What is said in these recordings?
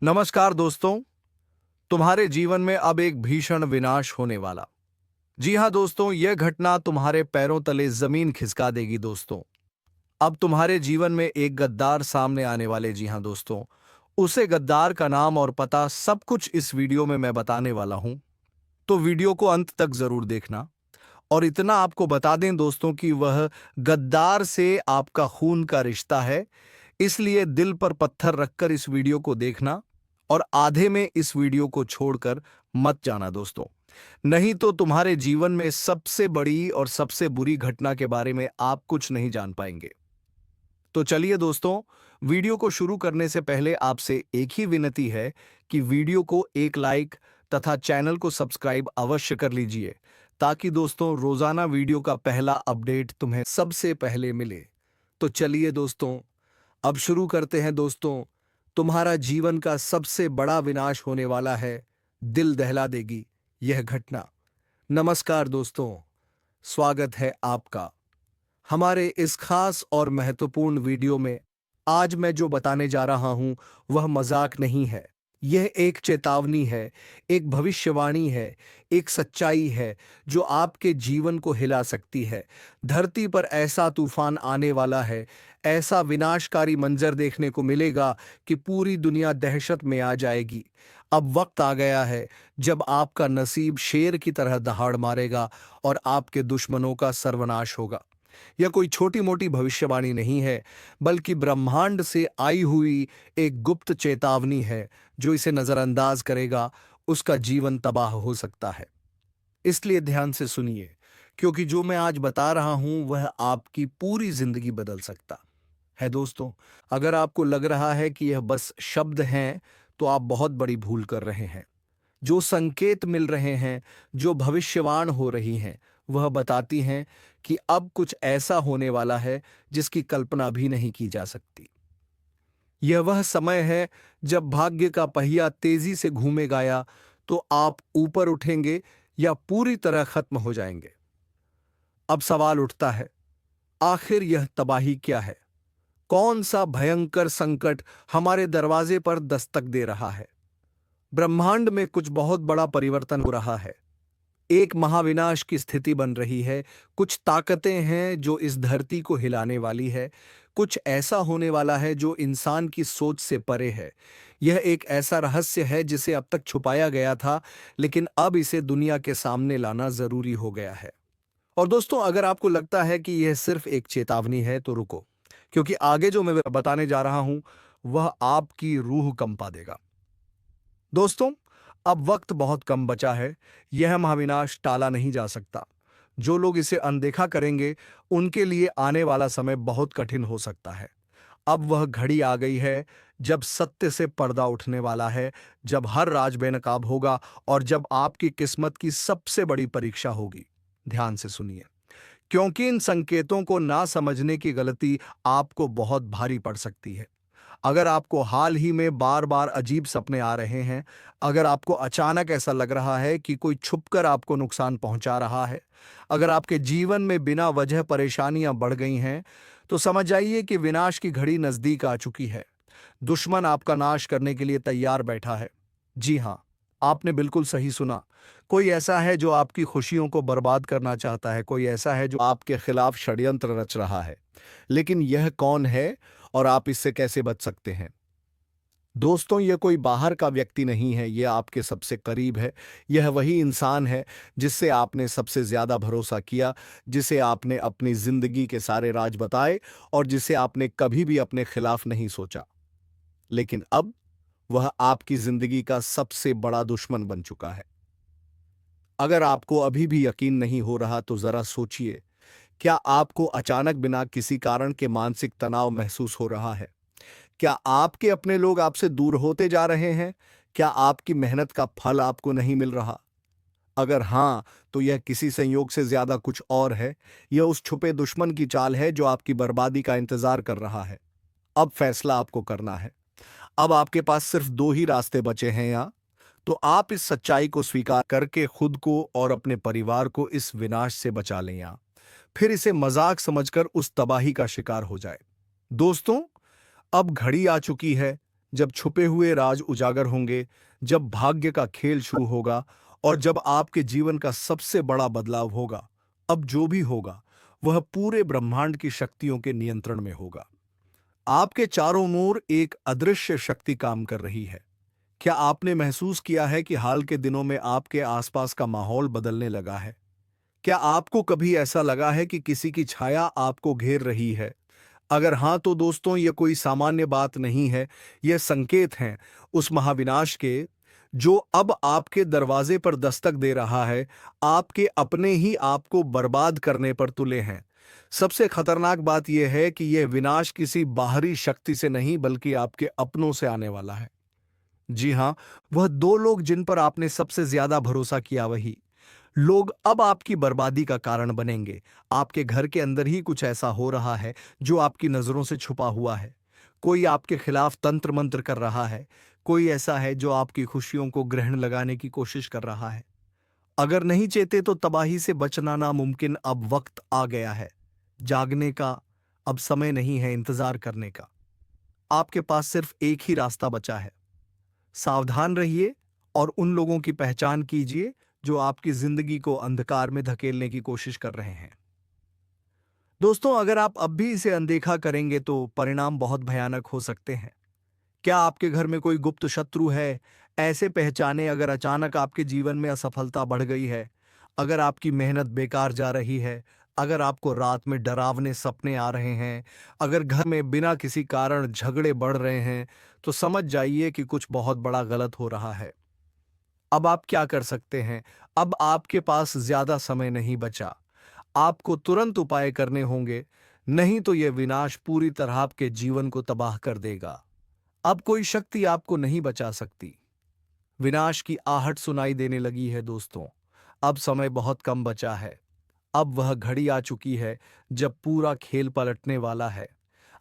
नमस्कार दोस्तों। तुम्हारे जीवन में अब एक भीषण विनाश होने वाला। जी हाँ दोस्तों, यह घटना तुम्हारे पैरों तले जमीन खिसका देगी दोस्तों। अब तुम्हारे जीवन में एक गद्दार सामने आने वाले। जी हाँ दोस्तों, उसे गद्दार का नाम और पता सब कुछ इस वीडियो में मैं बताने वाला हूं। तो वीडियो को अंत तक जरूर देखना। और इतना आपको बता दें दोस्तों कि वह गद्दार से आपका खून का रिश्ता है। इसलिए दिल पर पत्थर रखकर इस वीडियो को देखना और आधे में इस वीडियो को छोड़कर मत जाना दोस्तों। नहीं तो तुम्हारे जीवन में सबसे बड़ी और सबसे बुरी घटना के बारे में आप कुछ नहीं जान पाएंगे। तो चलिए दोस्तों, वीडियो को शुरू करने से पहले आपसे एक ही विनती है कि वीडियो को एक लाइक तथा चैनल को सब्सक्राइब अवश्य कर लीजिए, ताकि दोस्तों रोजाना वीडियो का पहला अपडेट तुम्हें सबसे पहले मिले। तो चलिए दोस्तों, अब शुरू करते हैं दोस्तों। तुम्हारा जीवन का सबसे बड़ा विनाश होने वाला है। दिल दहला देगी यह घटना। नमस्कार दोस्तों, स्वागत है आपका हमारे इस खास और महत्वपूर्ण वीडियो में। आज मैं जो बताने जा रहा हूं वह मजाक नहीं है। यह एक चेतावनी है, एक भविष्यवाणी है, एक सच्चाई है जो आपके जीवन को हिला सकती है। धरती पर ऐसा तूफान आने वाला है, ऐसा विनाशकारी मंजर देखने को मिलेगा कि पूरी दुनिया दहशत में आ जाएगी। अब वक्त आ गया है जब आपका नसीब शेर की तरह दहाड़ मारेगा और आपके दुश्मनों का सर्वनाश होगा। यह कोई छोटी मोटी भविष्यवाणी नहीं है, बल्कि ब्रह्मांड से आई हुई एक गुप्त चेतावनी है। जो इसे नजरअंदाज करेगा उसका जीवन तबाह हो सकता है। इसलिए ध्यान से सुनिए, क्योंकि जो मैं आज बता रहा हूं वह आपकी पूरी जिंदगी बदल सकता है दोस्तों। अगर आपको लग रहा है कि यह बस शब्द हैं, तो आप बहुत बड़ी भूल कर रहे हैं। जो संकेत मिल रहे हैं, जो भविष्यवाण हो रही हैं, वह बताती हैं कि अब कुछ ऐसा होने वाला है जिसकी कल्पना भी नहीं की जा सकती। यह वह समय है जब भाग्य का पहिया तेजी से घूमेगा, या तो आप ऊपर उठेंगे या पूरी तरह खत्म हो जाएंगे। अब सवाल उठता है, आखिर यह तबाही क्या है? कौन सा भयंकर संकट हमारे दरवाजे पर दस्तक दे रहा है? ब्रह्मांड में कुछ बहुत बड़ा परिवर्तन हो रहा है। एक महाविनाश की स्थिति बन रही है। कुछ ताकतें हैं जो इस धरती को हिलाने वाली है। कुछ ऐसा होने वाला है जो इंसान की सोच से परे है। यह एक ऐसा रहस्य है जिसे अब तक छुपाया गया था, लेकिन अब इसे दुनिया के सामने लाना जरूरी हो गया है। और दोस्तों, अगर आपको लगता है कि यह सिर्फ एक चेतावनी है तो रुको, क्योंकि आगे जो मैं बताने जा रहा हूं वह आपकी रूह कंपा देगा। दोस्तों, अब वक्त बहुत कम बचा है। यह महाविनाश टाला नहीं जा सकता। जो लोग इसे अनदेखा करेंगे उनके लिए आने वाला समय बहुत कठिन हो सकता है। अब वह घड़ी आ गई है जब सत्य से पर्दा उठने वाला है, जब हर राज बेनकाब होगा और जब आपकी किस्मत की सबसे बड़ी परीक्षा होगी। ध्यान से सुनिए, क्योंकि इन संकेतों को ना समझने की गलती आपको बहुत भारी पड़ सकती है। अगर आपको हाल ही में बार बार अजीब सपने आ रहे हैं, अगर आपको अचानक ऐसा लग रहा है कि कोई छुपकर आपको नुकसान पहुंचा रहा है, अगर आपके जीवन में बिना वजह परेशानियां बढ़ गई हैं, तो समझ जाइए कि विनाश की घड़ी नजदीक आ चुकी है। दुश्मन आपका नाश करने के लिए तैयार बैठा है। जी हां, आपने बिल्कुल सही सुना। कोई ऐसा है जो आपकी खुशियों को बर्बाद करना चाहता है। कोई ऐसा है जो आपके खिलाफ षड्यंत्र रच रहा है। लेकिन यह कौन है और आप इससे कैसे बच सकते हैं? दोस्तों, यह कोई बाहर का व्यक्ति नहीं है, यह आपके सबसे करीब है। यह वही इंसान है जिससे आपने सबसे ज्यादा भरोसा किया, जिसे आपने अपनी जिंदगी के सारे राज बताए और जिसे आपने कभी भी अपने खिलाफ नहीं सोचा। लेकिन अब वह आपकी जिंदगी का सबसे बड़ा दुश्मन बन चुका है। अगर आपको अभी भी यकीन नहीं हो रहा तो जरा सोचिए, क्या आपको अचानक बिना किसी कारण के मानसिक तनाव महसूस हो रहा है? क्या आपके अपने लोग आपसे दूर होते जा रहे हैं? क्या आपकी मेहनत का फल आपको नहीं मिल रहा? अगर हां, तो यह किसी संयोग से ज्यादा कुछ और है। यह उस छुपे दुश्मन की चाल है जो आपकी बर्बादी का इंतजार कर रहा है। अब फैसला आपको करना है। अब आपके पास सिर्फ दो ही रास्ते बचे हैं। या तो आप इस सच्चाई को स्वीकार करके खुद को और अपने परिवार को इस विनाश से बचा लें, या फिर इसे मजाक समझकर उस तबाही का शिकार हो जाए। दोस्तों, अब घड़ी आ चुकी है जब छुपे हुए राज उजागर होंगे, जब भाग्य का खेल शुरू होगा और जब आपके जीवन का सबसे बड़ा बदलाव होगा। अब जो भी होगा वह पूरे ब्रह्मांड की शक्तियों के नियंत्रण में होगा। आपके चारों ओर एक अदृश्य शक्ति काम कर रही है। क्या आपने महसूस किया है कि हाल के दिनों में आपके आसपास का माहौल बदलने लगा है? क्या आपको कभी ऐसा लगा है कि किसी की छाया आपको घेर रही है? अगर हाँ, तो दोस्तों यह कोई सामान्य बात नहीं है। यह संकेत हैं उस महाविनाश के जो अब आपके दरवाजे पर दस्तक दे रहा है। आपके अपने ही आपको बर्बाद करने पर तुले हैं। सबसे खतरनाक बात यह है कि यह विनाश किसी बाहरी शक्ति से नहीं बल्कि आपके अपनों से आने वाला है। जी हाँ, वह दो लोग जिन पर आपने सबसे ज्यादा भरोसा किया, वही लोग अब आपकी बर्बादी का कारण बनेंगे। आपके घर के अंदर ही कुछ ऐसा हो रहा है जो आपकी नजरों से छुपा हुआ है। कोई आपके खिलाफ तंत्र मंत्र कर रहा है। कोई ऐसा है जो आपकी खुशियों को ग्रहण लगाने की कोशिश कर रहा है। अगर नहीं चेते तो तबाही से बचना नामुमकिन। अब वक्त आ गया है जागने का। अब समय नहीं है इंतजार करने का। आपके पास सिर्फ एक ही रास्ता बचा है। सावधान रहिए और उन लोगों की पहचान कीजिए जो आपकी जिंदगी को अंधकार में धकेलने की कोशिश कर रहे हैं। दोस्तों, अगर आप अब भी इसे अनदेखा करेंगे तो परिणाम बहुत भयानक हो सकते हैं। क्या आपके घर में कोई गुप्त शत्रु है? ऐसे पहचाने अगर अचानक आपके जीवन में असफलता बढ़ गई है, अगर आपकी मेहनत बेकार जा रही है, अगर आपको रात में डरावने सपने आ रहे हैं, अगर घर में बिना किसी कारण झगड़े बढ़ रहे हैं, तो समझ जाइए कि कुछ बहुत बड़ा गलत हो रहा है। अब आप क्या कर सकते हैं? अब आपके पास ज्यादा समय नहीं बचा। आपको तुरंत उपाय करने होंगे, नहीं तो यह विनाश पूरी तरह आपके जीवन को तबाह कर देगा। अब कोई शक्ति आपको नहीं बचा सकती। विनाश की आहट सुनाई देने लगी है दोस्तों। अब समय बहुत कम बचा है। अब वह घड़ी आ चुकी है जब पूरा खेल पलटने वाला है।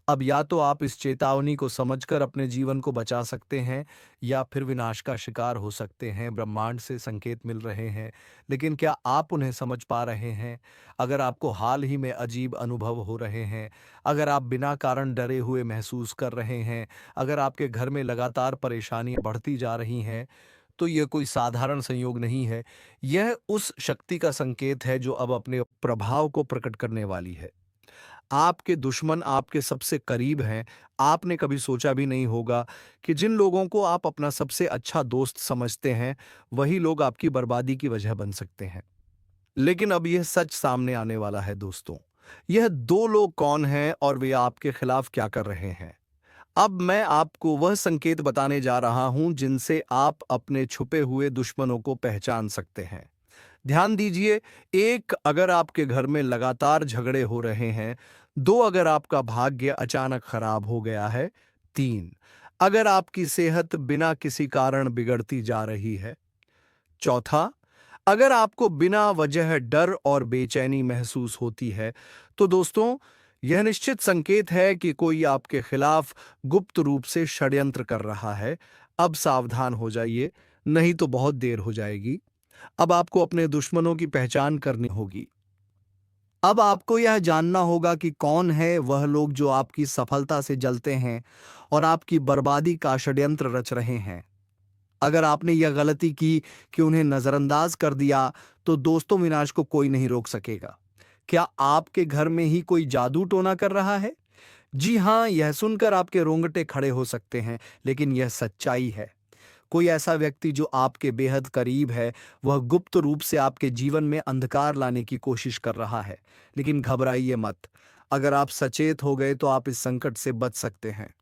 अब या तो आप इस चेतावनी को समझकर अपने जीवन को बचा सकते हैं या फिर विनाश का शिकार हो सकते हैं। ब्रह्मांड से संकेत मिल रहे हैं, लेकिन क्या आप उन्हें समझ पा रहे हैं? अगर आपको हाल ही में अजीब अनुभव हो रहे हैं, अगर आप बिना कारण डरे हुए महसूस कर रहे हैं, अगर आपके घर में लगातार परेशानियां बढ़ती जा रही हैं, तो यह कोई साधारण संयोग नहीं है। यह उस शक्ति का संकेत है जो अब अपने प्रभाव को प्रकट करने वाली है। आपके दुश्मन आपके सबसे करीब हैं। आपने कभी सोचा भी नहीं होगा कि जिन लोगों को आप अपना सबसे अच्छा दोस्त समझते हैं, वही लोग आपकी बर्बादी की वजह बन सकते हैं। लेकिन अब यह सच सामने आने वाला है दोस्तों। यह दो लोग कौन हैं और वे आपके खिलाफ क्या कर रहे हैं? अब मैं आपको वह संकेत बताने जा रहा हूं जिनसे आप अपने छुपे हुए दुश्मनों को पहचान सकते हैं। ध्यान दीजिए। एक, अगर आपके घर में लगातार झगड़े हो रहे हैं। दो, अगर आपका भाग्य अचानक खराब हो गया है। तीन, अगर आपकी सेहत बिना किसी कारण बिगड़ती जा रही है। चौथा, अगर आपको बिना वजह डर और बेचैनी महसूस होती है। तो दोस्तों, यह निश्चित संकेत है कि कोई आपके खिलाफ गुप्त रूप से षड्यंत्र कर रहा है। अब सावधान हो जाइए, नहीं तो बहुत देर हो जाएगी। अब आपको अपने दुश्मनों की पहचान करनी होगी। अब आपको यह जानना होगा कि कौन है वह लोग जो आपकी सफलता से जलते हैं और आपकी बर्बादी का षड्यंत्र रच रहे हैं। अगर आपने यह गलती की कि उन्हें नजरअंदाज कर दिया, तो दोस्तों विनाश को कोई नहीं रोक सकेगा। क्या आपके घर में ही कोई जादू टोना कर रहा है? जी हाँ, यह सुनकर आपके रोंगटे खड़े हो सकते हैं, लेकिन यह सच्चाई है। कोई ऐसा व्यक्ति जो आपके बेहद करीब है, वह गुप्त रूप से आपके जीवन में अंधकार लाने की कोशिश कर रहा है। लेकिन घबराइए मत। अगर आप सचेत हो गए तो आप इस संकट से बच सकते हैं।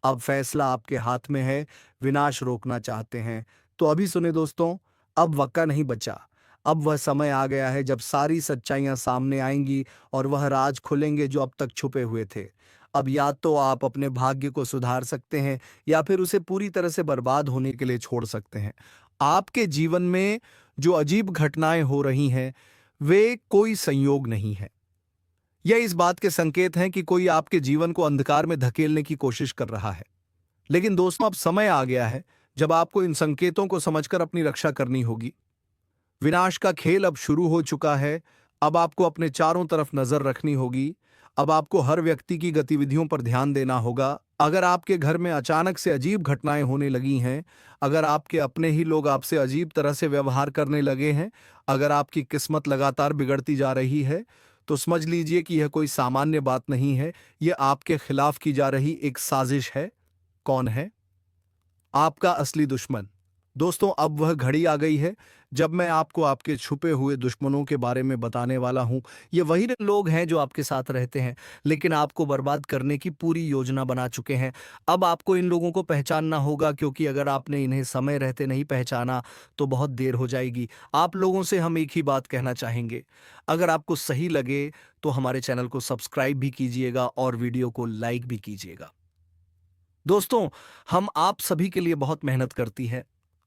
अब फैसला आपके हाथ में है। विनाश रोकना चाहते हैं तो अभी सुने दोस्तों। अब वक्त नहीं बचा। अब वह समय आ गया है जब सारी सच्चाइयां सामने आएंगी और वह राज खुलेंगे जो अब तक छुपे हुए थे। अब या तो आप अपने भाग्य को सुधार सकते हैं या फिर उसे पूरी तरह से बर्बाद होने के लिए छोड़ सकते हैं। आपके जीवन में जो अजीब घटनाएं हो रही हैं, वे कोई संयोग नहीं है। यह इस बात के संकेत हैं कि कोई आपके जीवन को अंधकार में धकेलने की कोशिश कर रहा है। लेकिन दोस्तों, अब समय आ गया है जब आपको इन संकेतों को समझकर अपनी रक्षा करनी होगी। विनाश का खेल अब शुरू हो चुका है। अब आपको अपने चारों तरफ नजर रखनी होगी। अब आपको हर व्यक्ति की गतिविधियों पर ध्यान देना होगा। अगर आपके घर में अचानक से अजीब घटनाएं होने लगी हैं, अगर आपके अपने ही लोग आपसे अजीब तरह से व्यवहार करने लगे हैं, अगर आपकी किस्मत लगातार बिगड़ती जा रही है, तो समझ लीजिए कि यह कोई सामान्य बात नहीं है। यह आपके खिलाफ की जा रही एक साजिश है। कौन है आपका असली दुश्मन? दोस्तों, अब वह घड़ी आ गई है जब मैं आपको आपके छुपे हुए दुश्मनों के बारे में बताने वाला हूं। ये वही लोग हैं जो आपके साथ रहते हैं, लेकिन आपको बर्बाद करने की पूरी योजना बना चुके हैं। अब आपको इन लोगों को पहचानना होगा, क्योंकि अगर आपने इन्हें समय रहते नहीं पहचाना तो बहुत देर हो जाएगी। आप लोगों से हम एक ही बात कहना चाहेंगे, अगर आपको सही लगे तो हमारे चैनल को सब्सक्राइब भी कीजिएगा और वीडियो को लाइक भी कीजिएगा। दोस्तों, हम आप सभी के लिए बहुत मेहनत करती है।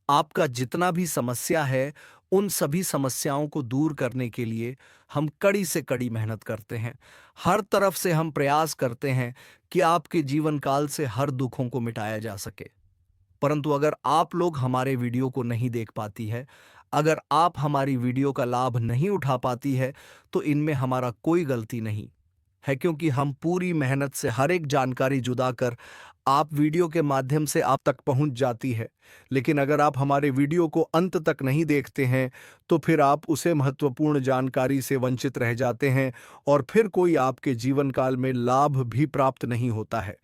आपका जितना भी समस्या है, उन सभी समस्याओं को दूर करने के लिए हम कड़ी से कड़ी मेहनत करते हैं। हर तरफ से हम प्रयास करते हैं कि आपके जीवन काल से हर दुखों को मिटाया जा सके। परंतु अगर आप लोग हमारे वीडियो को नहीं देख पाती है, अगर आप हमारी वीडियो का लाभ नहीं उठा पाती है, तो इनमें हमारा कोई गलती नहीं है, क्योंकि हम पूरी मेहनत से हर एक जानकारी जुदा कर आप वीडियो के माध्यम से आप तक पहुंच जाती है। लेकिन अगर आप हमारे वीडियो को अंत तक नहीं देखते हैं, तो फिर आप उसे महत्वपूर्ण जानकारी से वंचित रह जाते हैं और फिर कोई आपके जीवन काल में लाभ भी प्राप्त नहीं होता है।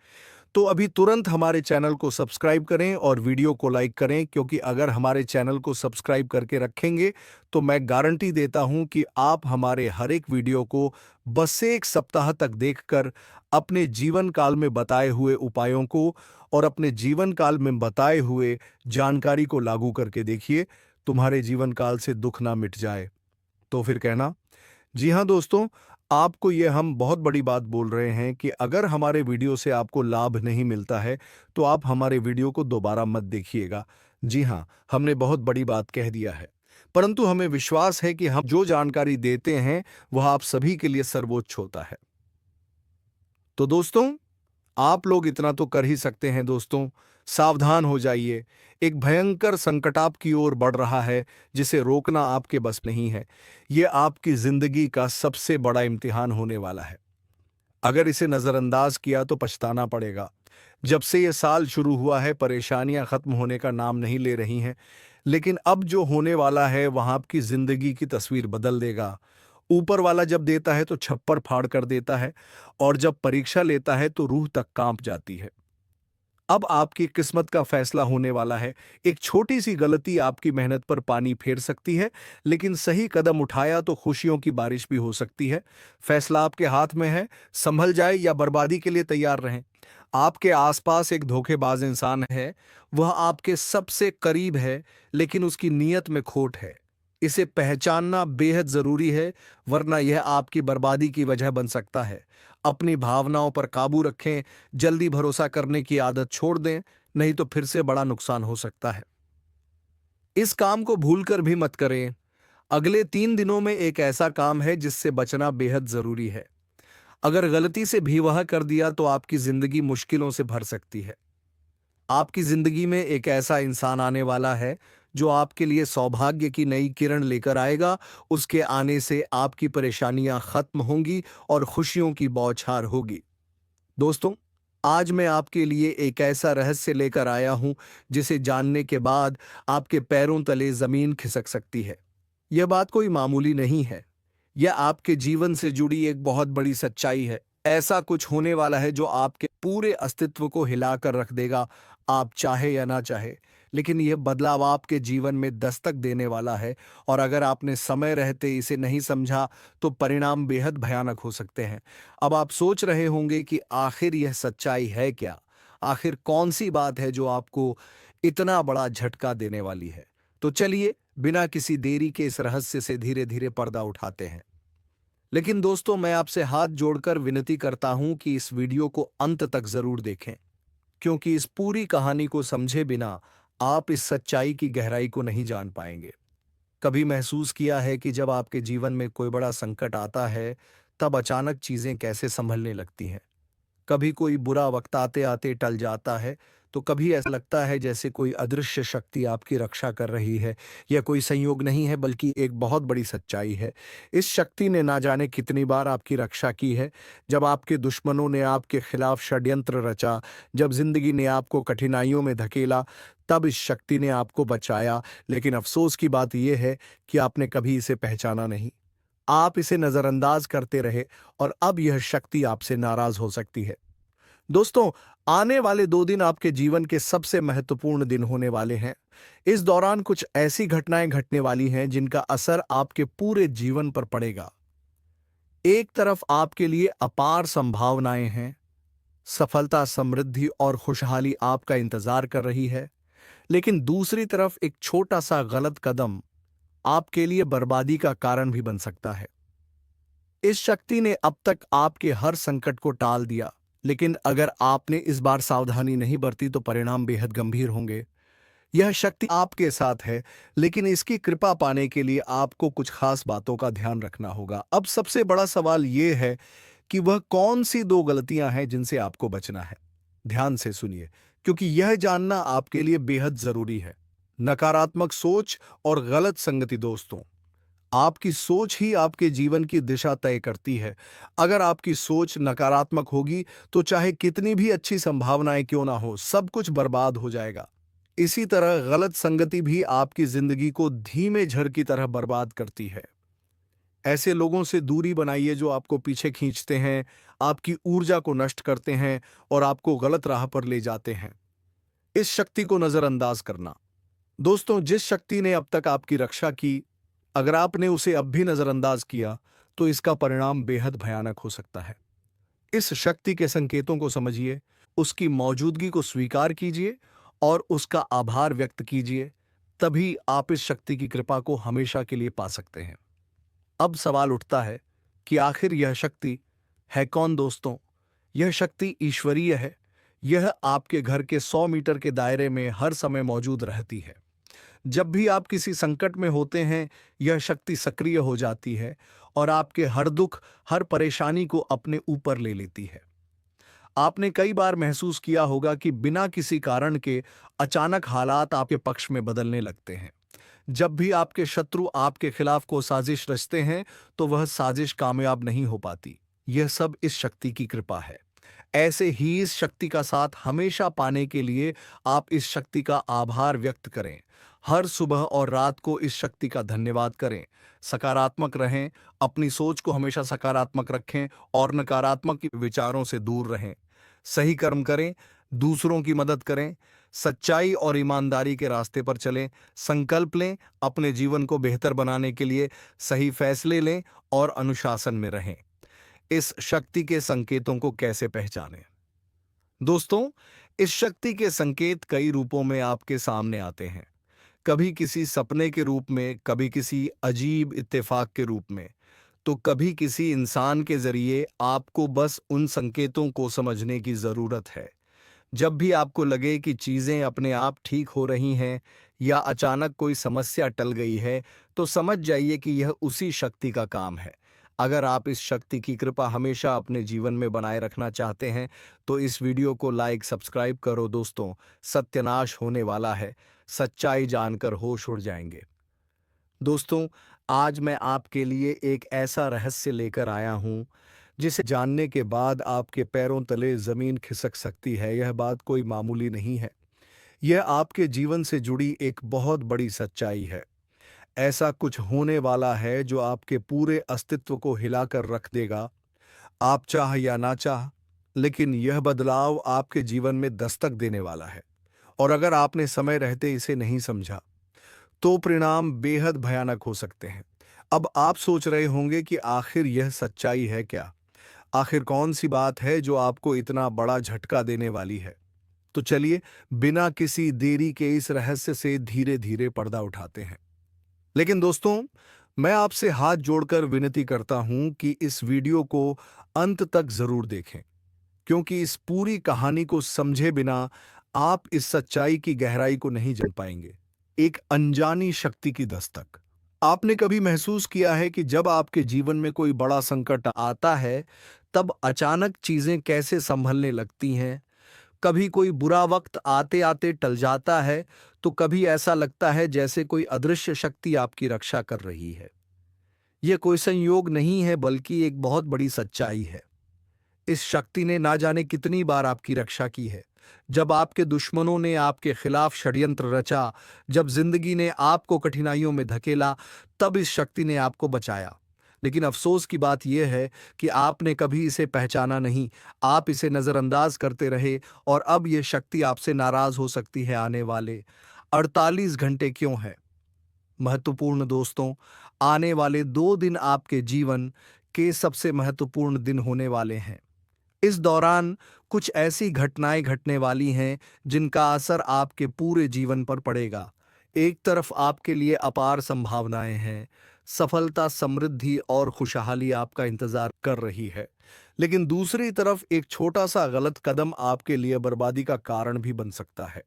तो अभी तुरंत हमारे चैनल को सब्सक्राइब करें और वीडियो को लाइक करें, क्योंकि अगर हमारे चैनल को सब्सक्राइब करके रखेंगे तो मैं गारंटी देता हूं कि आप हमारे हर एक वीडियो को बस एक सप्ताह तक देखकर अपने जीवन काल में बताए हुए उपायों को और अपने जीवन काल में बताए हुए जानकारी को लागू करके देखिए। तुम्हारे जीवन काल से दुख ना मिट जाए तो फिर कहना। जी हाँ दोस्तों, आपको ये हम बहुत बड़ी बात बोल रहे हैं कि अगर हमारे वीडियो से आपको लाभ नहीं मिलता है, तो आप हमारे वीडियो को दोबारा मत देखिएगा। जी हाँ, हमने बहुत बड़ी बात कह दिया है, परंतु हमें विश्वास है कि हम जो जानकारी देते हैं वह आप सभी के लिए सर्वोच्च होता है। तो दोस्तों, आप लोग इतना तो कर ही सकते हैं। दोस्तों, सावधान हो जाइए। एक भयंकर संकट आपकी ओर बढ़ रहा है, जिसे रोकना आपके बस नहीं है। यह आपकी जिंदगी का सबसे बड़ा इम्तिहान होने वाला है। अगर इसे नजरअंदाज किया तो पछताना पड़ेगा। जब से यह साल शुरू हुआ है, परेशानियां खत्म होने का नाम नहीं ले रही हैं, लेकिन अब जो होने वाला है वह आपकी जिंदगी की तस्वीर बदल देगा। ऊपर वाला जब देता है तो छप्पर फाड़ कर देता है, और जब परीक्षा लेता है तो रूह तक कांप जाती है। अब आपकी किस्मत का फैसला होने वाला है। एक छोटी सी गलती आपकी मेहनत पर पानी फेर सकती है, लेकिन सही कदम उठाया तो खुशियों की बारिश भी हो सकती है। फैसला आपके हाथ में है। संभल जाए या बर्बादी के लिए तैयार रहें। आपके आसपास एक धोखेबाज इंसान है। वह आपके सबसे करीब है, लेकिन उसकी नीयत में खोट है। इसे पहचानना बेहद जरूरी है, वरना यह आपकी बर्बादी की वजह बन सकता है। अपनी भावनाओं पर काबू रखें। जल्दी भरोसा करने की आदत छोड़ दें, नहीं तो फिर से बड़ा नुकसान हो सकता है। इस काम को भूलकर भी मत करें। अगले 3 दिनों में एक ऐसा काम है जिससे बचना बेहद जरूरी है। अगर गलती से भी वह कर दिया तो आपकी जिंदगी मुश्किलों से भर सकती है। आपकी जिंदगी में एक ऐसा इंसान आने वाला है जो आपके लिए सौभाग्य की नई किरण लेकर आएगा। उसके आने से आपकी परेशानियां खत्म होंगी और खुशियों की बौछार होगी। दोस्तों, आज मैं आपके लिए एक ऐसा रहस्य लेकर आया हूं जिसे जानने के बाद आपके पैरों तले जमीन खिसक सकती है। यह बात कोई मामूली नहीं है। यह आपके जीवन से जुड़ी एक बहुत बड़ी सच्चाई है। ऐसा कुछ होने वाला है जो आपके पूरे अस्तित्व को हिलाकर रख देगा, आप चाहे या ना चाहे। लेकिन यह बदलाव आपके जीवन में दस्तक देने वाला है, और अगर आपने समय रहते इसे नहीं समझा तो परिणाम बेहद भयानक हो सकते हैं। अब आप सोच रहे होंगे कि आखिर यह सच्चाई है क्या? आखिर कौन सी बात है जो आपको इतना बड़ा झटका देने वाली है? तो चलिए, बिना किसी देरी के इस रहस्य से धीरे धीरे पर्दा उठाते हैं। लेकिन दोस्तों, मैं आपसे हाथ जोड़कर विनती करता हूं कि इस वीडियो को अंत तक जरूर देखें, क्योंकि इस पूरी कहानी को समझे बिना आप इस सच्चाई की गहराई को नहीं जान पाएंगे। कभी महसूस किया है कि जब आपके जीवन में कोई बड़ा संकट आता है, तब अचानक चीजें कैसे संभलने लगती हैं? कभी कोई बुरा वक्त आते आते टल जाता है, तो कभी ऐसा लगता है जैसे कोई अदृश्य शक्ति आपकी रक्षा कर रही है। यह कोई संयोग नहीं है बल्कि एक बहुत बड़ी सच्चाई है। इस शक्ति ने ना जाने कितनी बार आपकी रक्षा की है। जब आपके दुश्मनों ने आपके खिलाफ षड्यंत्र रचा, जब जिंदगी ने आपको कठिनाइयों में धकेला, तब इस शक्ति ने आपको बचाया। लेकिन अफसोस की बात यह है कि आपने कभी इसे पहचाना नहीं। आप इसे नजरअंदाज करते रहे और अब यह शक्ति आपसे नाराज हो सकती है। दोस्तों, आने वाले 2 दिन आपके जीवन के सबसे महत्वपूर्ण दिन होने वाले हैं। इस दौरान कुछ ऐसी घटनाएं घटने वाली हैं जिनका असर आपके पूरे जीवन पर पड़ेगा। एक तरफ आपके लिए अपार संभावनाएं हैं, सफलता, समृद्धि और खुशहाली आपका इंतजार कर रही है। लेकिन दूसरी तरफ एक छोटा सा गलत कदम आपके लिए बर्बादी का कारण भी बन सकता है। इस शक्ति ने अब तक आपके हर संकट को टाल दिया, लेकिन अगर आपने इस बार सावधानी नहीं बरती तो परिणाम बेहद गंभीर होंगे। यह शक्ति आपके साथ है, लेकिन इसकी कृपा पाने के लिए आपको कुछ खास बातों का ध्यान रखना होगा। अब सबसे बड़ा सवाल यह है कि वह कौन सी 2 गलतियां हैं जिनसे आपको बचना है। ध्यान से सुनिए, क्योंकि यह जानना आपके लिए बेहद जरूरी है। नकारात्मक सोच और गलत संगति। दोस्तों, आपकी सोच ही आपके जीवन की दिशा तय करती है। अगर आपकी सोच नकारात्मक होगी तो चाहे कितनी भी अच्छी संभावनाएं क्यों ना हो, सब कुछ बर्बाद हो जाएगा। इसी तरह गलत संगति भी आपकी जिंदगी को धीमे झर की तरह बर्बाद करती है। ऐसे लोगों से दूरी बनाइए जो आपको पीछे खींचते हैं, आपकी ऊर्जा को नष्ट करते हैं और आपको गलत राह पर ले जाते हैं। इस शक्ति को नजरअंदाज करना। दोस्तों, जिस शक्ति ने अब तक आपकी रक्षा की, अगर आपने उसे अब भी नजरअंदाज किया तो इसका परिणाम बेहद भयानक हो सकता है। इस शक्ति के संकेतों को समझिए, उसकी मौजूदगी को स्वीकार कीजिए और उसका आभार व्यक्त कीजिए। तभी आप इस शक्ति की कृपा को हमेशा के लिए पा सकते हैं। अब सवाल उठता है कि आखिर यह शक्ति है कौन। दोस्तों, यह शक्ति ईश्वरीय है। यह आपके घर के 100 मीटर के दायरे में हर समय मौजूद रहती है। जब भी आप किसी संकट में होते हैं, यह शक्ति सक्रिय हो जाती है और आपके हर दुख, हर परेशानी को अपने ऊपर ले लेती है। आपने कई बार महसूस किया होगा कि बिना किसी कारण के अचानक हालात आपके पक्ष में बदलने लगते हैं। जब भी आपके शत्रु आपके खिलाफ को साजिश रचते हैं, तो वह साजिश कामयाब नहीं हो पाती। यह सब इस शक्ति की कृपा है। ऐसे ही इस शक्ति का साथ हमेशा पाने के लिए आप इस शक्ति का आभार व्यक्त करें। हर सुबह और रात को इस शक्ति का धन्यवाद करें। सकारात्मक रहें, अपनी सोच को हमेशा सकारात्मक रखें और नकारात्मक विचारों से दूर रहें। सही कर्म करें, दूसरों की मदद करें, सच्चाई और ईमानदारी के रास्ते पर चलें। संकल्प लें, अपने जीवन को बेहतर बनाने के लिए सही फैसले लें और अनुशासन में रहें। इस शक्ति के संकेतों को कैसे पहचानें? दोस्तों, इस शक्ति के संकेत कई रूपों में आपके सामने आते हैं। कभी किसी सपने के रूप में, कभी किसी अजीब इत्तेफाक के रूप में, तो कभी किसी इंसान के जरिए। आपको बस उन संकेतों को समझने की जरूरत है। जब भी आपको लगे कि चीजें अपने आप ठीक हो रही हैं या अचानक कोई समस्या टल गई है, तो समझ जाइए कि यह उसी शक्ति का काम है। अगर आप इस शक्ति की कृपा हमेशा अपने जीवन में बनाए रखना चाहते हैं, तो इस वीडियो को लाइक, सब्सक्राइब करो। दोस्तों, सत्यानाश होने वाला है। सच्चाई जानकर होश उड़ जाएंगे। दोस्तों, आज मैं आपके लिए एक ऐसा रहस्य लेकर आया हूं जिसे जानने के बाद आपके पैरों तले जमीन खिसक सकती है। यह बात कोई मामूली नहीं है। यह आपके जीवन से जुड़ी एक बहुत बड़ी सच्चाई है। ऐसा कुछ होने वाला है जो आपके पूरे अस्तित्व को हिलाकर रख देगा। आप चाह या ना चाह, लेकिन यह बदलाव आपके जीवन में दस्तक देने वाला है। और अगर आपने समय रहते इसे नहीं समझा, तो परिणाम बेहद भयानक हो सकते हैं। अब आप सोच रहे होंगे कि आखिर यह सच्चाई है क्या? आखिर कौन सी बात है जो आपको इतना बड़ा झटका देने वाली है? तो चलिए, बिना किसी देरी के इस रहस्य से धीरे धीरे पर्दा उठाते हैं। लेकिन दोस्तों, मैं आपसे हाथ जोड़कर विनती करता हूं कि इस वीडियो को अंत तक जरूर देखें, क्योंकि इस पूरी कहानी को समझे बिना आप इस सच्चाई की गहराई को नहीं जान पाएंगे। एक अनजानी शक्ति की दस्तक। आपने कभी महसूस किया है कि जब आपके जीवन में कोई बड़ा संकट आता है, तब अचानक चीजें कैसे संभलने लगती हैं? कभी कोई बुरा वक्त आते आते टल जाता है, तो कभी ऐसा लगता है जैसे कोई अदृश्य शक्ति आपकी रक्षा कर रही है। यह कोई संयोग नहीं है, बल्कि एक बहुत बड़ी सच्चाई है। इस शक्ति ने ना जाने कितनी बार आपकी रक्षा की है। जब आपके दुश्मनों ने आपके खिलाफ षड्यंत्र रचा, जब जिंदगी ने आपको कठिनाइयों में धकेला, तब इस शक्ति ने आपको बचाया। लेकिन अफसोस की बात यह है कि आपने कभी इसे पहचाना नहीं, आप इसे नजरअंदाज करते रहे, और अब यह शक्ति आपसे नाराज हो सकती है। आने वाले 48 घंटे क्यों है महत्वपूर्ण दोस्तों? आने वाले 2 दिन आपके जीवन के सबसे महत्वपूर्ण दिन होने वाले हैं। इस दौरान कुछ ऐसी घटनाएं घटने वाली हैं जिनका असर आपके पूरे जीवन पर पड़ेगा। एक तरफ आपके लिए अपार संभावनाएं हैं, सफलता, समृद्धि और खुशहाली आपका इंतजार कर रही है। लेकिन दूसरी तरफ एक छोटा सा गलत कदम आपके लिए बर्बादी का कारण भी बन सकता है।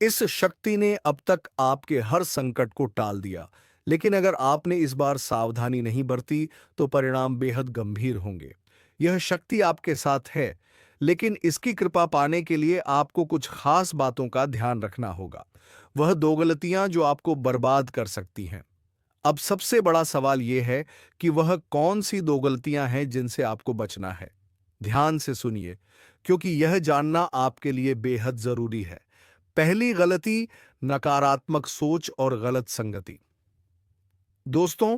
इस शक्ति ने अब तक आपके हर संकट को टाल दिया, लेकिन अगर आपने इस बार सावधानी नहीं बरती तो परिणाम बेहद गंभीर होंगे। यह शक्ति आपके साथ है, लेकिन इसकी कृपा पाने के लिए आपको कुछ खास बातों का ध्यान रखना होगा। वह 2 गलतियां जो आपको बर्बाद कर सकती हैं। अब सबसे बड़ा सवाल यह है कि वह कौन सी 2 गलतियां हैं जिनसे आपको बचना है। ध्यान से सुनिए, क्योंकि यह जानना आपके लिए बेहद जरूरी है। पहली गलती, नकारात्मक सोच और गलत संगति। दोस्तों,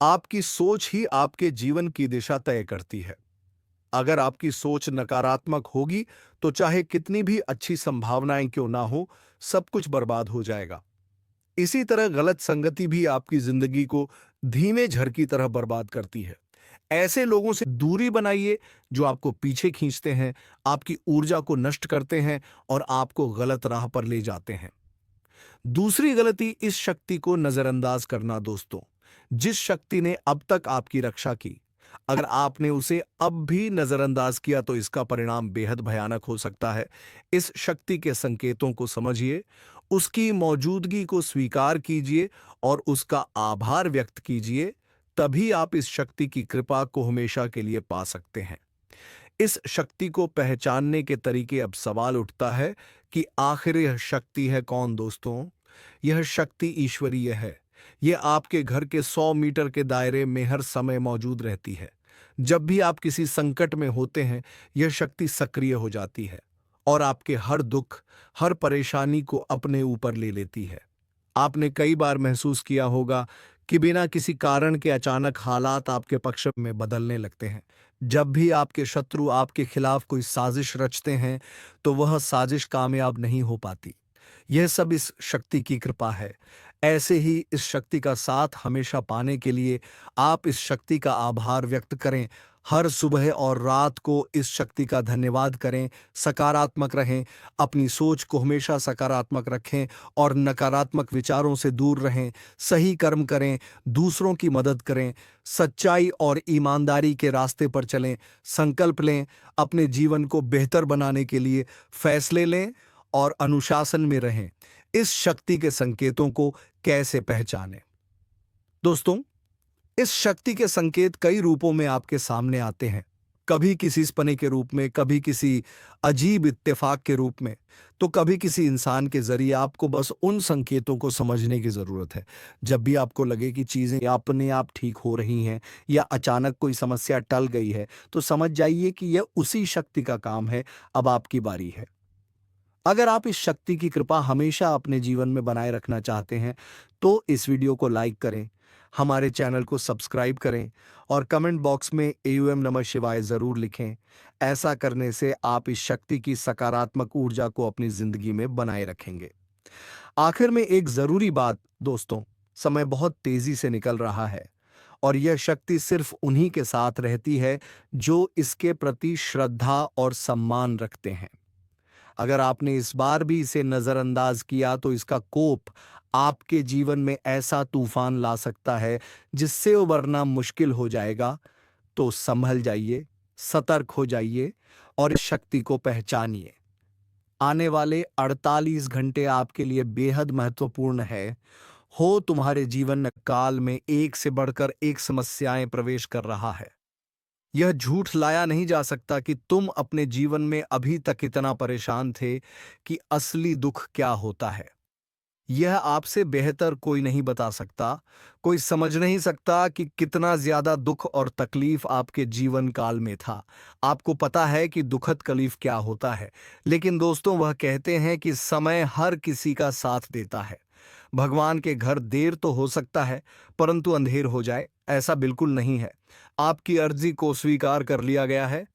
आपकी सोच ही आपके जीवन की दिशा तय करती है। अगर आपकी सोच नकारात्मक होगी तो चाहे कितनी भी अच्छी संभावनाएं क्यों ना हो, सब कुछ बर्बाद हो जाएगा। इसी तरह गलत संगति भी आपकी जिंदगी को धीमे झर की तरह बर्बाद करती है। ऐसे लोगों से दूरी बनाइए जो आपको पीछे खींचते हैं, आपकी ऊर्जा को नष्ट करते हैं और आपको गलत राह पर ले जाते हैं। दूसरी गलती, इस शक्ति को नजरअंदाज करना। दोस्तों, जिस शक्ति ने अब तक आपकी रक्षा की, अगर आपने उसे अब भी नजरअंदाज किया तो इसका परिणाम बेहद भयानक हो सकता है। इस शक्ति के संकेतों को समझिए, उसकी मौजूदगी को स्वीकार कीजिए और उसका आभार व्यक्त कीजिए। तभी आप इस शक्ति की कृपा को हमेशा के लिए पा सकते हैं। इस शक्ति को पहचानने के तरीके। अब सवाल उठता है कि आखिर यह शक्ति है कौन? दोस्तों, यह शक्ति ईश्वरीय है। यह आपके घर के 100 मीटर के दायरे में हर समय मौजूद रहती है। जब भी आप किसी संकट में होते हैं, यह शक्ति सक्रिय हो जाती है और आपके हर दुख, हर परेशानी को अपने ऊपर ले लेती है। आपने कई बार महसूस किया होगा कि बिना किसी कारण के अचानक हालात आपके पक्ष में बदलने लगते हैं। जब भी आपके शत्रु आपके खिलाफ कोई साजिश रचते हैं, तो वह साजिश कामयाब नहीं हो पाती। यह सब इस शक्ति की कृपा है। ऐसे ही इस शक्ति का साथ हमेशा पाने के लिए आप इस शक्ति का आभार व्यक्त करें। हर सुबह और रात को इस शक्ति का धन्यवाद करें। सकारात्मक रहें, अपनी सोच को हमेशा सकारात्मक रखें और नकारात्मक विचारों से दूर रहें। सही कर्म करें, दूसरों की मदद करें, सच्चाई और ईमानदारी के रास्ते पर चलें। संकल्प लें, अपने जीवन को बेहतर बनाने के लिए फैसले लें और अनुशासन में रहें। इस शक्ति के संकेतों को कैसे पहचानें? दोस्तों, इस शक्ति के संकेत कई रूपों में आपके सामने आते हैं। कभी किसी सपने के रूप में, कभी किसी अजीब इत्तेफाक के रूप में, तो कभी किसी इंसान के जरिए। आपको बस उन संकेतों को समझने की जरूरत है। जब भी आपको लगे कि चीजें अपने आप ठीक हो रही हैं या अचानक कोई समस्या टल गई है, तो समझ जाइए कि यह उसी शक्ति का काम है। अब आपकी बारी है। अगर आप इस शक्ति की कृपा हमेशा अपने जीवन में बनाए रखना चाहते हैं, तो इस वीडियो को लाइक करें, हमारे चैनल को सब्सक्राइब करें और कमेंट बॉक्स में एयूएम नमः शिवाय जरूर लिखें। ऐसा करने से आप इस शक्ति की सकारात्मक ऊर्जा को अपनी जिंदगी में बनाए रखेंगे। आखिर में एक जरूरी बात दोस्तों, समय बहुत तेजी से निकल रहा है और यह शक्ति सिर्फ उन्हीं के साथ रहती है जो इसके प्रति श्रद्धा और सम्मान रखते हैं। अगर आपने इस बार भी इसे नजरअंदाज किया तो इसका कोप आपके जीवन में ऐसा तूफान ला सकता है जिससे उबरना मुश्किल हो जाएगा। तो संभल जाइए, सतर्क हो जाइए और इस शक्ति को पहचानिए। आने वाले 48 घंटे आपके लिए बेहद महत्वपूर्ण है। हो तुम्हारे जीवन काल में एक से बढ़कर एक समस्याएं प्रवेश कर रहा है। यह झूठ लाया नहीं जा सकता कि तुम अपने जीवन में अभी तक इतना परेशान थे कि असली दुख क्या होता है। यह आपसे बेहतर कोई नहीं बता सकता। कोई समझ नहीं सकता कि कितना ज्यादा दुख और तकलीफ आपके जीवन काल में था। आपको पता है कि दुखद तकलीफ क्या होता है, लेकिन दोस्तों वह कहते हैं कि समय हर किसी का साथ देता है। भगवान के घर देर तो हो सकता है, परंतु अंधेर हो जाए ऐसा बिल्कुल नहीं है। आपकी अर्जी को स्वीकार कर लिया गया है।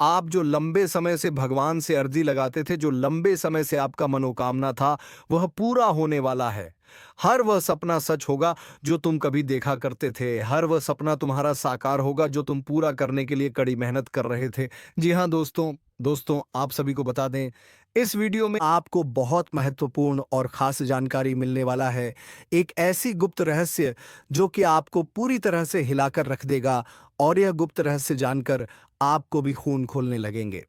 आप जो लंबे समय से भगवान से अर्जी लगाते थे, जो लंबे समय से आपका मनोकामना था, वह पूरा होने वाला है। हर वह सपना सच होगा जो तुम कभी देखा करते थे। हर वह सपना तुम्हारा साकार होगा जो तुम पूरा करने के लिए कड़ी मेहनत कर रहे थे। जी हाँ दोस्तों, आप सभी को बता दें, इस वीडियो में आपको बहुत महत्वपूर्ण और खास जानकारी मिलने वाला है। एक ऐसी गुप्त रहस्य जो कि आपको पूरी तरह से हिलाकर रख देगा, और यह गुप्त रहस्य जानकर आपको भी खून खोलने लगेंगे।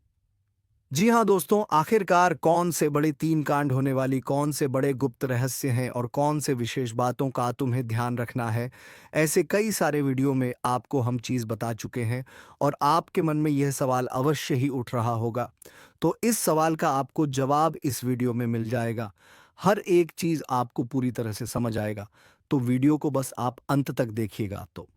जी हाँ दोस्तों, आखिरकार कौन से बड़े 3 कांड होने वाली, कौन से बड़े गुप्त रहस्य हैं और कौन से विशेष बातों का तुम्हें ध्यान रखना है, ऐसे कई सारे वीडियो में आपको हम चीज़ बता चुके हैं। और आपके मन में यह सवाल अवश्य ही उठ रहा होगा, तो इस सवाल का आपको जवाब इस वीडियो में मिल जाएगा। हर एक चीज़ आपको पूरी तरह से समझ आएगा, तो वीडियो को बस आप अंत तक देखिएगा। तो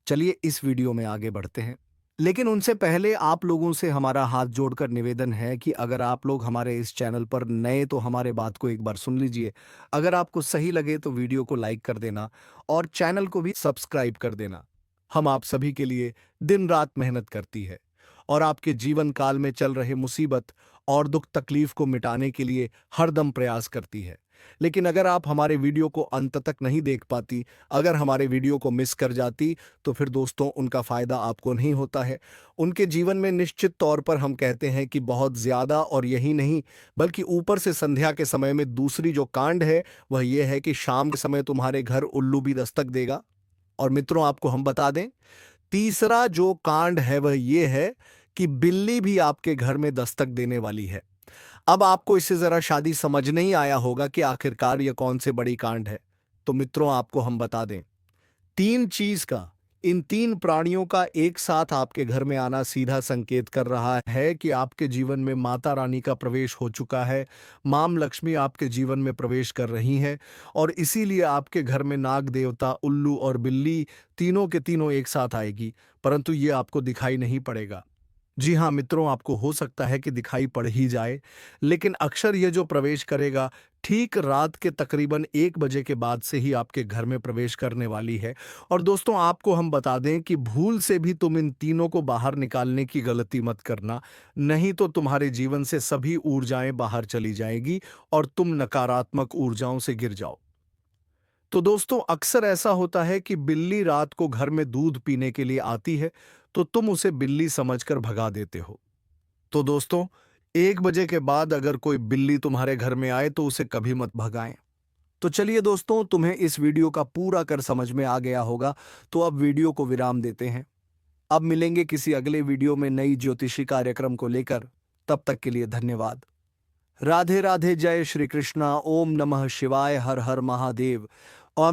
चलिए इस वीडियो में आगे बढ़ते हैं। लेकिन उनसे पहले आप लोगों से हमारा हाथ जोड़कर निवेदन है कि अगर आप लोग हमारे इस चैनल पर नए तो हमारे बात को एक बार सुन लीजिए। अगर आपको सही लगे तो वीडियो को लाइक कर देना और चैनल को भी सब्सक्राइब कर देना। हम आप सभी के लिए दिन रात मेहनत करती है और आपके जीवन काल में चल रहे मुसीबत और दुख तकलीफ को मिटाने के लिए हरदम प्रयास करती है। लेकिन अगर आप हमारे वीडियो को अंत तक नहीं देख पाती, अगर हमारे वीडियो को मिस कर जाती, तो फिर दोस्तों उनका फ़ायदा आपको नहीं होता है। उनके जीवन में निश्चित तौर पर हम कहते हैं कि बहुत ज़्यादा, और यही नहीं बल्कि ऊपर से संध्या के समय में दूसरी जो कांड है वह ये है कि शाम के समय तुम्हारे घर उल्लू भी दस्तक देगा। और मित्रों आपको हम बता दें, तीसरा जो कांड है वह ये है कि बिल्ली भी आपके घर में दस्तक देने वाली है। अब आपको इससे जरा शादी समझ नहीं आया होगा कि आखिरकार यह कौन से बड़ी कांड है। तो मित्रों आपको हम बता दें, 3 चीज का, इन 3 प्राणियों का एक साथ आपके घर में आना सीधा संकेत कर रहा है कि आपके जीवन में माता रानी का प्रवेश हो चुका है। मां लक्ष्मी आपके जीवन में प्रवेश कर रही हैं, और इसीलिए आपके घर में नाग देवता, उल्लू और बिल्ली तीनों के तीनों एक साथ आएगी, परंतु ये आपको दिखाई नहीं पड़ेगा। जी हाँ मित्रों, आपको हो सकता है कि दिखाई पड़ ही जाए, लेकिन अक्सर ये जो प्रवेश करेगा ठीक रात के तकरीबन 1 बजे के बाद से ही आपके घर में प्रवेश करने वाली है। और दोस्तों आपको हम बता दें कि भूल से भी तुम इन तीनों को बाहर निकालने की गलती मत करना, नहीं तो तुम्हारे जीवन से सभी ऊर्जाएं बाहर चली जाएगी और तुम नकारात्मक ऊर्जाओं से गिर जाओ। तो दोस्तों अक्सर ऐसा होता है कि बिल्ली रात को घर में दूध पीने के लिए आती है, तो तुम उसे बिल्ली समझकर भगा देते हो। तो दोस्तों 1 बजे के बाद अगर कोई बिल्ली तुम्हारे घर में आए तो उसे कभी मत भगाएं। तो चलिए दोस्तों, तुम्हें इस वीडियो का पूरा कर समझ में आ गया होगा, तो अब वीडियो को विराम देते हैं। अब मिलेंगे किसी अगले वीडियो में नई ज्योतिषी कार्यक्रम को लेकर। तब तक के लिए धन्यवाद। राधे राधे, जय श्री कृष्णा, ओम नमः शिवाय, हर हर महादेव।